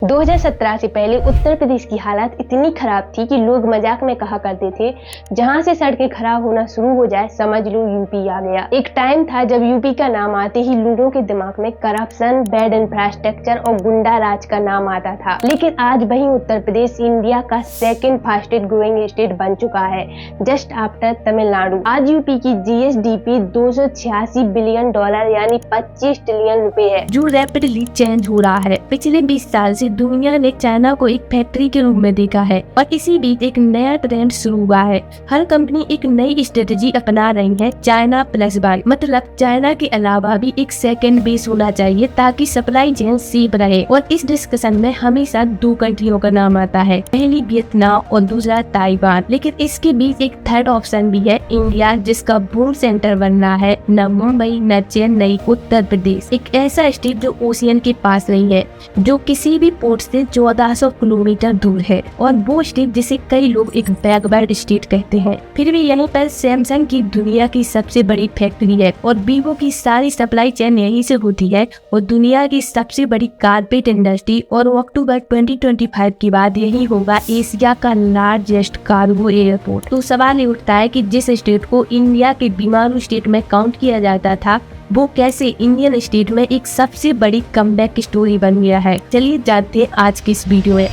2017 से पहले उत्तर प्रदेश की हालत इतनी खराब थी कि लोग मजाक में कहा करते थे, जहां से सड़कें खराब होना शुरू हो जाए समझ लो यूपी आ गया। एक टाइम था जब यूपी का नाम आते ही लोगों के दिमाग में करप्शन, बैड इंफ्रास्ट्रक्चर और गुंडा राज का नाम आता था। लेकिन आज वही उत्तर प्रदेश इंडिया का सेकंड फास्टेस्ट ग्रोइंग स्टेट बन चुका है, जस्ट आफ्टर तमिलनाडु। आज यूपी की जीएसडीपी $286 बिलियन यानी 25 ट्रिलियन रुपए है, जो रैपिडली चेंज हो रहा है। पिछले 20 साल से दुनिया ने चाइना को एक फैक्ट्री के रूप में देखा है और इसी बीच एक नया ट्रेंड शुरू हुआ है। हर कंपनी एक नई स्ट्रेटेजी अपना रही है, चाइना प्लस वन। मतलब चाइना के अलावा भी एक सेकंड बेस होना चाहिए ताकि सप्लाई चेन सेफ रहे। और इस डिस्कशन में हमेशा दो कंट्रियों का नाम आता है, पहली वियतनाम और दूसरा ताइवान। लेकिन इसके बीच एक थर्ड ऑप्शन भी है, इंडिया, जिसका बूम सेंटर बनना है। न मुंबई न चेन्नई, उत्तर प्रदेश एक ऐसा स्टेट जो ओशियन के पास नहीं है, जो किसी भी पोर्ट से 1400 किलोमीटर दूर है, और वो स्टेट जिसे कई लोग एक बैकवर्ड स्टेट कहते हैं। फिर भी यहीं पर सैमसंग की दुनिया की सबसे बड़ी फैक्ट्री है और वीवो की सारी सप्लाई चेन यहीं से होती है, और दुनिया की सबसे बड़ी कारपेट इंडस्ट्री। और अक्टूबर 2025 के बाद यही होगा एशिया का लार्जेस्ट कार्गो एयरपोर्ट। तो सवाल ये उठता है कि जिस स्टेट को इंडिया के बीमारू स्टेट में काउंट किया जाता था, वो कैसे इंडियन स्टेट में एक सबसे बड़ी कमबैक स्टोरी बन गया है। चलिए जानते हैं आज की इस वीडियो में।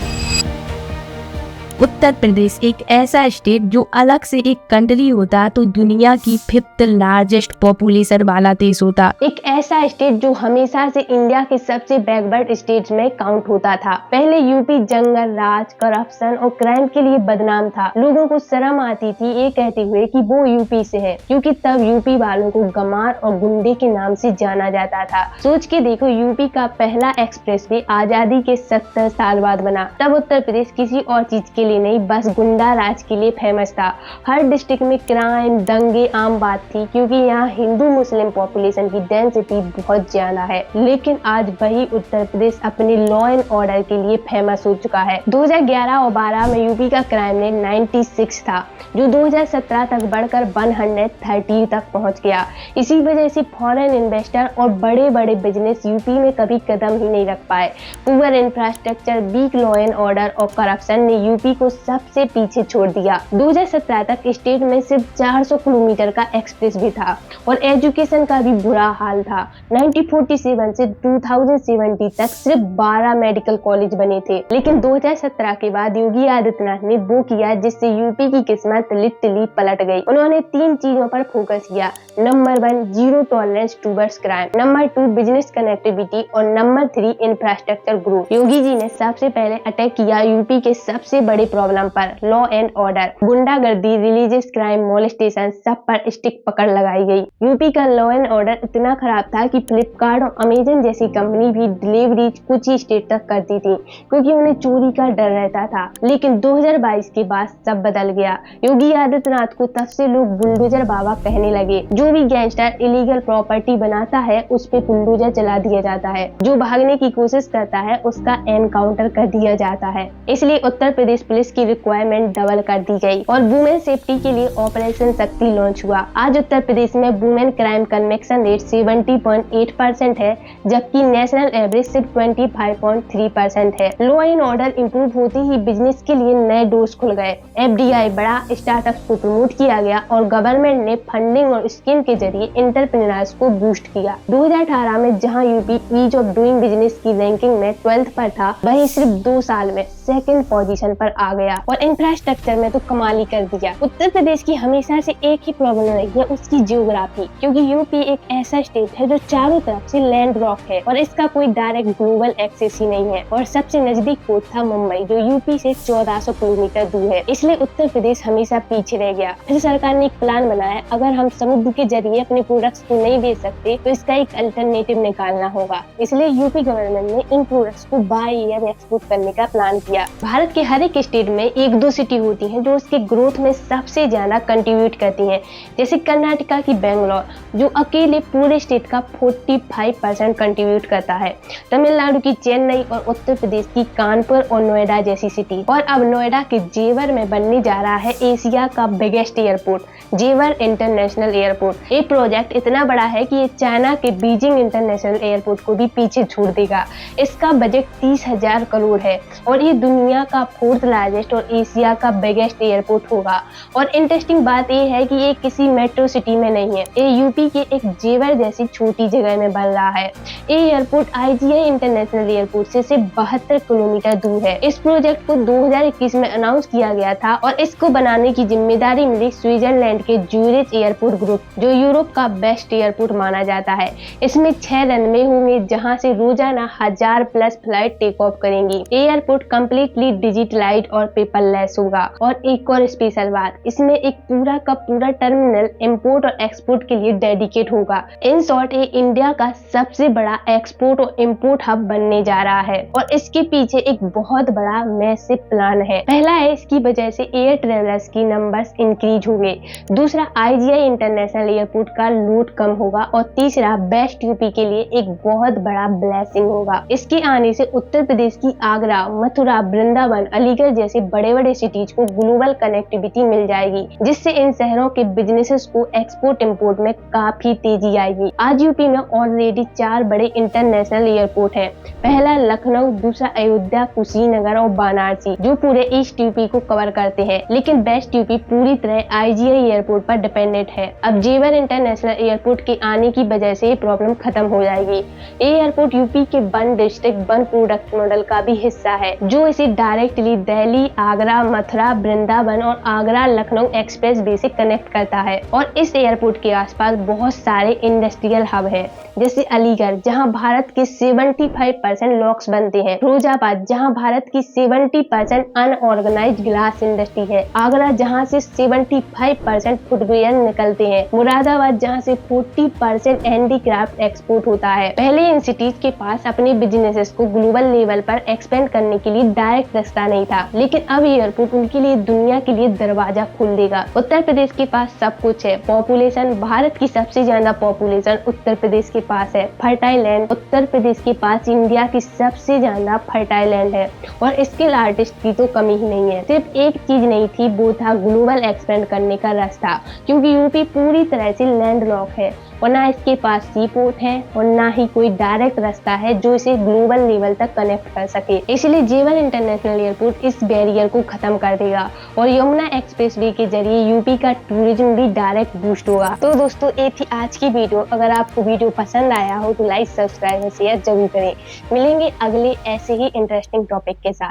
उत्तर प्रदेश एक ऐसा स्टेट जो अलग से एक कंट्री होता तो दुनिया की 5th लार्जेस्ट पॉपुलेशन वाला देश होता। एक ऐसा स्टेट जो हमेशा से इंडिया के सबसे बैकवर्ड स्टेट्स में काउंट होता था। पहले यूपी जंगल राज, करप्शन और क्राइम के लिए बदनाम था। लोगों को शर्म आती थी ये कहते हुए कि वो यूपी से है, क्योंकि तब यूपी वालों को गमार और गुंडे के नाम से जाना जाता था। सोच के देखो, यूपी का पहला एक्सप्रेसवे आजादी के 70 साल बाद बना। तब उत्तर प्रदेश किसी और चीज के लिए नहीं, बस गुंडा राज के लिए फेमस था। हर डिस्ट्रिक्ट में क्राइम, दंगे आम बात थी, क्योंकि यहाँ हिंदू मुस्लिम पॉपुलेशन की डेंसिटी बहुत ज्यादा है। लेकिन आज वही उत्तर प्रदेश अपने लॉ एंड ऑर्डर के लिए फेमस हो चुका है। 2011 और 12 में यूपी का क्राइम रेट 96 था, जो 2017 तक बढ़कर 130 तक पहुंच गया। इसी वजह से फॉरेन इन्वेस्टर और बड़े बड़े बिजनेस यूपी में कभी कदम ही नहीं रख पाए। Poor infrastructure, weak law and order और करप्शन ने यूपी को सबसे पीछे छोड़ दिया। 2017 तक स्टेट में सिर्फ 400 किलोमीटर का एक्सप्रेस भी था और एजुकेशन का भी बुरा हाल था। 1947 से 2070 तक सिर्फ 12 मेडिकल कॉलेज बने थे। लेकिन 2017 के बाद योगी आदित्यनाथ ने वो किया जिससे यूपी की किस्मत लिटरली पलट गई। उन्होंने 3 चीजों पर फोकस किया। Number 1, zero tolerance towards crime. Number 2, business connectivity. और number 3, infrastructure growth. Yogi ji ने सबसे पहले अटैक किया यूपी के सबसे बड़े प्रॉब्लम पर, लॉ एंड ऑर्डर। गुंडागर्दी, रिलीजियस क्राइम, मोलेस्टेशन, सब पर स्टिक पकड़ लगाई गई। यूपी का लॉ एंड ऑर्डर इतना खराब था कि फ्लिपकार्ट और अमेजन जैसी कंपनी भी डिलीवरी कुछ ही स्टेट तक करती थी, क्योंकि उन्हें चोरी का डर रहता था। लेकिन 2022 के बाद सब बदल गया। योगी आदित्यनाथ को तब से लोग बुलडोजर बाबा कहने लगे। जो भी गैंगस्टर इलीगल प्रॉपर्टी बनाता है उस पे बुलडोजर चला दिया जाता है, जो भागने की कोशिश करता है उसका एनकाउंटर कर दिया जाता है। इसलिए उत्तर प्रदेश पुलिस की रिक्वायरमेंट डबल कर दी गई और वुमेन सेफ्टी के लिए ऑपरेशन शक्ति लॉन्च हुआ। आज उत्तर प्रदेश में वुमेन क्राइम कन्विक्शन रेट 70.8% है, जबकि नेशनल एवरेज सिर्फ 25.3% है। लॉ एंड ऑर्डर इंप्रूव होते ही बिजनेस के लिए नए डोर्स खुल गए। एफडीआई बढ़ा, स्टार्टअप्स को प्रमोट किया गया और गवर्नमेंट ने फंडिंग और स्कीम के जरिए एंटरप्रेन्योर्स को बूस्ट किया। 2018 में जहां UP ease of doing business की रैंकिंग में 12th पर था, वहीं सिर्फ 2 साल में 2nd पोजीशन पर आ गया। और इंफ्रास्ट्रक्चर में तो कमाल ही कर दिया। उत्तर प्रदेश की हमेशा से एक ही प्रॉब्लम रही है, उसकी जियोग्राफी, क्योंकि यूपी एक ऐसा स्टेट है जो चारों तरफ से लैंड लॉक है और इसका कोई डायरेक्ट ग्लोबल एक्सेस ही नहीं है। और सबसे नजदीक पोर्ट था मुंबई, जो यूपी से 1400 किलोमीटर दूर है। इसलिए उत्तर प्रदेश हमेशा पीछे रह गया। फिर सरकार ने एक प्लान बनाया, अगर हम समुद्र के जरिए अपने प्रोडक्ट्स को नहीं बेच सकते तो इसका एक अल्टरनेटिव निकालना होगा। इसलिए यूपी गवर्नमेंट ने इन प्रोडक्ट्स को बाय एयर एक्सपोर्ट करने का प्लान किया। भारत के हर एक स्टेट स्टेट में एक दो सिटी होती हैं जो उसके ग्रोथ में सबसे ज्यादा कंट्रीब्यूट करती हैं, जैसे कर्नाटका की बेंगलोर जो अकेले पूरे स्टेट का 45% कंट्रीब्यूट करता है, तमिलनाडु की चेन्नई और उत्तर प्रदेश की कानपुर और नोएडा जैसी सिटी। और अब नोएडा के जेवर में बनने जा रहा है एशिया का बिगेस्ट एयरपोर्ट, जेवर इंटरनेशनल एयरपोर्ट। ये प्रोजेक्ट इतना बड़ा है कि ये चाइना के बीजिंग इंटरनेशनल एयरपोर्ट को भी पीछे छोड़ देगा। इसका बजट 30,000 करोड़ है और ये दुनिया का 4th लार्जेस्ट और एशिया का बिगेस्ट एयरपोर्ट होगा। और इंटरेस्टिंग बात ये है कि ये किसी मेट्रो सिटी में नहीं है, ये यूपी के एक जेवर जैसी छोटी जगह में बन रहा है। ये एयरपोर्ट IGI इंटरनेशनल एयरपोर्ट से सिर्फ 72 किलोमीटर दूर है। इस प्रोजेक्ट को 2021 में अनाउंस किया गया था और इसको बनाने की जिम्मेदारी मिली स्विट्जरलैंड के ज्यूरिच एयरपोर्ट ग्रुप, जो यूरोप का बेस्ट एयरपोर्ट माना जाता है। इसमें 6 रनवे होंगे जहां से रोजाना 1000+ फ्लाइट टेक ऑफ करेंगी। एयरपोर्ट कम्प्लीटली डिजिटलाइज्ड और पेपरलेस होगा। और एक और स्पेशल बात, इसमें एक पूरा का पूरा टर्मिनल इंपोर्ट और एक्सपोर्ट के लिए डेडिकेट होगा। इन शॉर्ट ये इंडिया का सबसे बड़ा एक्सपोर्ट और इंपोर्ट हब बनने जा रहा है और इसके पीछे एक बहुत बड़ा मैसिव प्लान है। पहला है, इसकी वजह से एयर ट्रेवलर्स की नंबर्स इंक्रीज होंगे। दूसरा, IGI इंटरनेशनल एयरपोर्ट का लोड कम होगा। और तीसरा, बेस्ट यूपी के लिए एक बहुत बड़ा ब्लेसिंग होगा। इसके आने से उत्तर प्रदेश की आगरा, मथुरा, वृंदावन, अलीगढ़ जैसे बड़े बड़े सिटीज को ग्लोबल कनेक्टिविटी मिल जाएगी, जिससे इन शहरों के बिजनेसेस को एक्सपोर्ट इंपोर्ट में काफी तेजी आएगी। आज यूपी में ऑलरेडी 4 बड़े इंटरनेशनल एयरपोर्ट हैं। पहला लखनऊ, दूसरा अयोध्या, कुशीनगर और वाराणसी, जो पूरे ईस्ट यूपी को कवर करते हैं। लेकिन बेस्ट यूपी पूरी तरह IGI एयरपोर्ट पर डिपेंडेंट है। अब जेवर इंटरनेशनल एयरपोर्ट के आने की वजह से ये प्रॉब्लम खत्म हो जाएगी। ये एयरपोर्ट यूपी के one district one product model का भी हिस्सा है, जो इसे डायरेक्टली दिल्ली, आगरा, मथुरा, वृंदावन और आगरा लखनऊ एक्सप्रेस वे से कनेक्ट करता है। और इस एयरपोर्ट के आसपास बहुत सारे इंडस्ट्रियल हब है, जैसे अलीगढ़ जहां भारत के 75% लॉक्स बनते हैं, फिरोजाबाद जहां भारत की 70% अनऑर्गेनाइज्ड ग्लास इंडस्ट्री है, आगरा जहां से 75% फुटवेयर निकलते हैं, मुरादाबाद जहां से 40% हैंडीक्राफ्ट एक्सपोर्ट होता है। पहले इन सिटीज के पास अपने बिजनेसेस को ग्लोबल लेवल पर एक्सपेंड करने के लिए डायरेक्ट रास्ता नहीं था, लेकिन अब एयरपोर्ट उनके लिए दुनिया के लिए दरवाजा खोल देगा। उत्तर प्रदेश के पास सब कुछ है। पॉपुलेशन, भारत की सबसे ज्यादा पॉपुलेशन उत्तर प्रदेश के पास है। फर्टाइल लैंड, उत्तर प्रदेश के पास इंडिया की सबसे ज्यादा फर्टाइल लैंड है और स्किल आर्टिस्ट की तो कमी ही नहीं है। सिर्फ एक चीज नहीं थी, वो था ग्लोबल एक्सपेंड करने का रास्ता, क्योंकि यूपी पूरी तरह से लैंडलॉक है और ना इसके पास सी पोर्ट है और ना ही कोई डायरेक्ट रास्ता है जो इसे ग्लोबल लेवल तक कनेक्ट कर सके। इसलिए जेवर इंटरनेशनल एयरपोर्ट इस बैरियर को खत्म कर देगा और यमुना एक्सप्रेसवे के जरिए यूपी का टूरिज्म भी डायरेक्ट बूस्ट होगा। तो दोस्तों, ये थी आज की वीडियो। अगर आपको वीडियो पसंद आया हो तो लाइक, सब्सक्राइब और शेयर जरूर करें। मिलेंगे अगले ऐसे ही इंटरेस्टिंग टॉपिक के साथ।